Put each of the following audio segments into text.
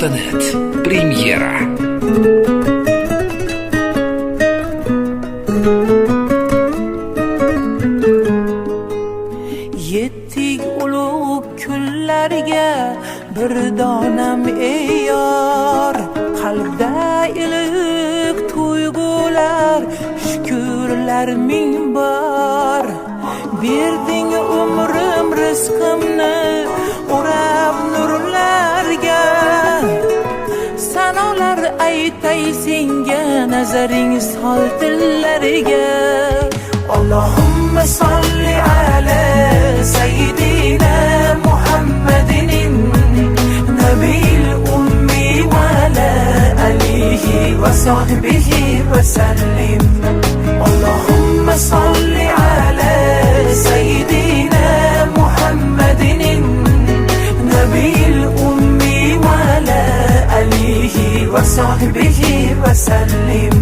Radiomagnetic.net Premyera. Yettik ulug' kunlarga bir donam yor, qalbda iliq tuyg'ular, shukrlar ming bor. Berding umrim rizqimni o'rab nurlarga, sanolar aytay senga, nazaring sol dillariga. Allahumma salli ala sayyidina Muhammadin nabiyil ummi wa ala alihi wa sahbihi wa sallim. Allahumma salli ala sayyidina Muhammadin nabiyil ummi wa ala alihi wa sahbihi wa sallim.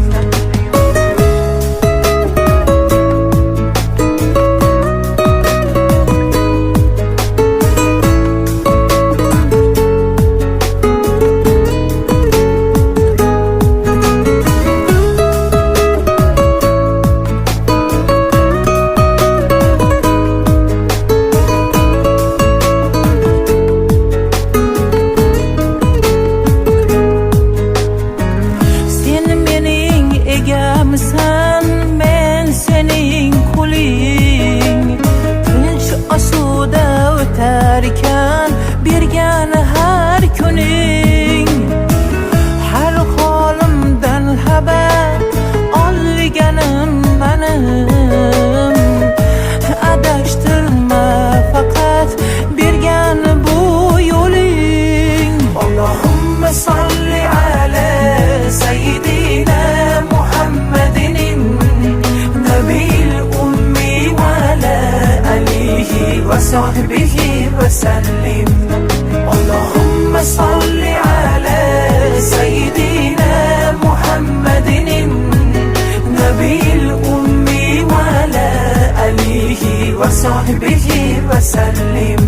وصحبه وسلم. اللهم صل على سيدنا محمد النبي الأمي وعلى آله وصحبه وسلم.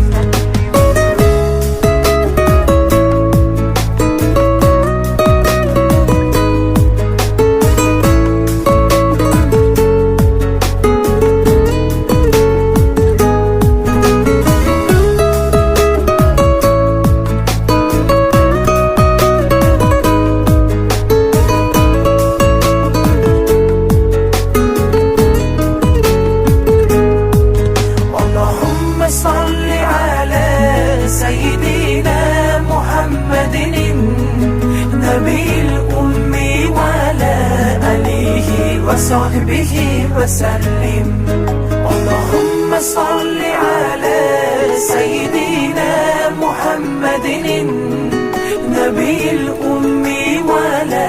وصحبه وسلم. اللهم صل على سيدنا محمد النبي الأمي وعلى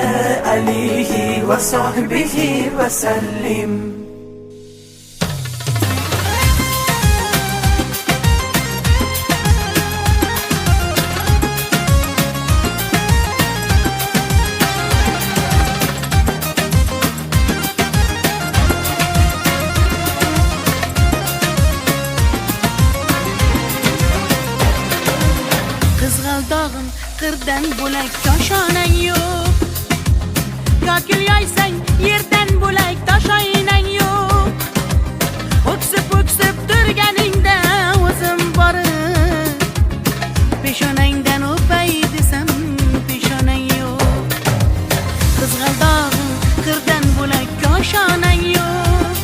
آله وصحبه وسلم. Dağın qırdan bo'lak koshonang yo'q, yoki yoysang yerdan bo'lak toshoynang yo'q. O'ksib turganingda o'zim borib peshonangdan o'pay desam peshonang yo'q. Qizg'aldog'im qirdan bo'lak koshonang yo'q,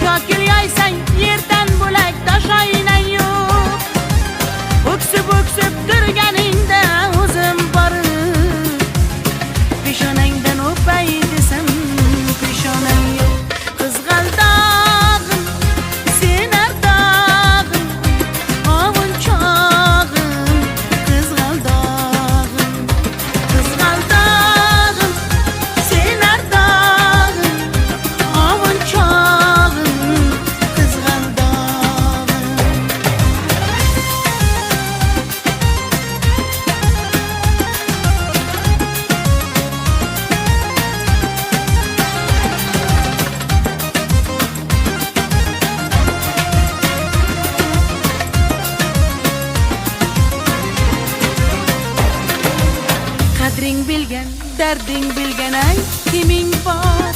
yoki yoysang yerdan bo'lak toshoynang yo'q. O'ksib turganingda o'zim borib peshonangdan o'pay desam peshonang yo'q. Qizg'aldog'im sen ardog'im ovunchog'im derding bilganay kiming bor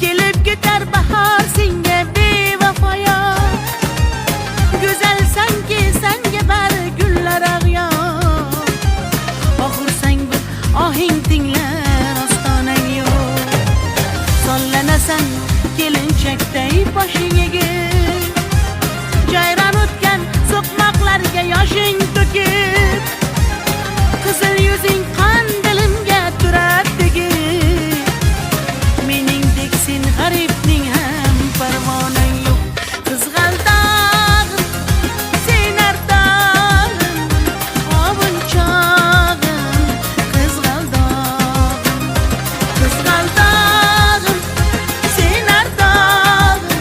kelib ketar bahor senga bevafoyo go'zalsanki senga bari gullar ag'yor oxursang bir ohing tinglar ostonang yo'q sollanasan kelinchakday boshing egib jayron o'tgan so'qmoqlarga yoshing to'kib qizil yuzing qon dilimga turar tegib meningdek sen g'aribning ham parvonang yo'q qizg'aldog'im sen ardog'im ovunchog'im qizg'aldog'im sen ardog'im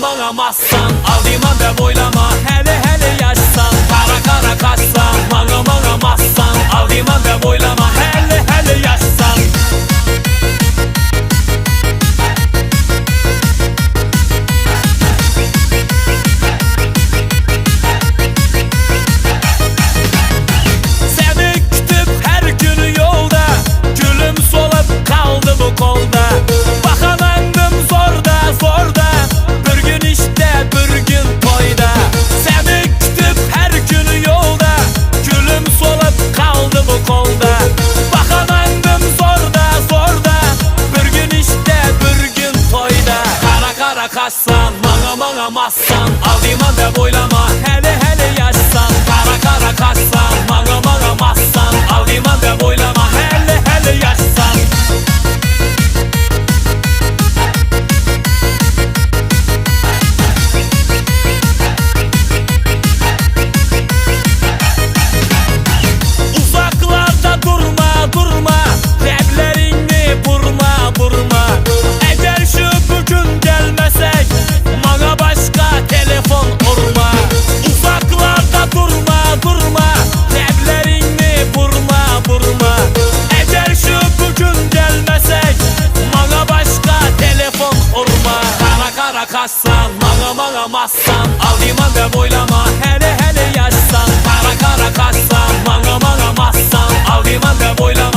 Mağamazsan, aldıyman da boylama, hele hele yaşsan. Kara kara kaçsan, mağamazsan, aldıyman da boylama, hele hele yaşsan. Seni kütüp her günü yolda, gülüm solup kaldı bu kolda. Bakamandım zorda zorda, bir gün işte bir gün toyda. Seni kütüp her günü yolda, gülüm solup kaldı bu kolda. Bakamandım zorda zorda, bir gün işte bir gün toyda. Kara kara kaçsan, mağamazsan, aldıyman da boylama, hele hele yaşsan. Kara kara kaçsan, mağamazsan, aldıyman da boylama, hele hele yaşsan. Uzaklarda durma durma, ləblərini burma burma. Əgər şu bugün gəlməsək, bana başka telefon urma. Uzaklarda durma durma, ləblərini burma burma. Əgər şu bugün gəlməsək, bana başka telefon urma. Kara kara kaçsan, mağamazsan, aldıyman da boylama, hele hele yaşsan. Kara kara kaçsan, mağamazsan, aldıyman da boylama.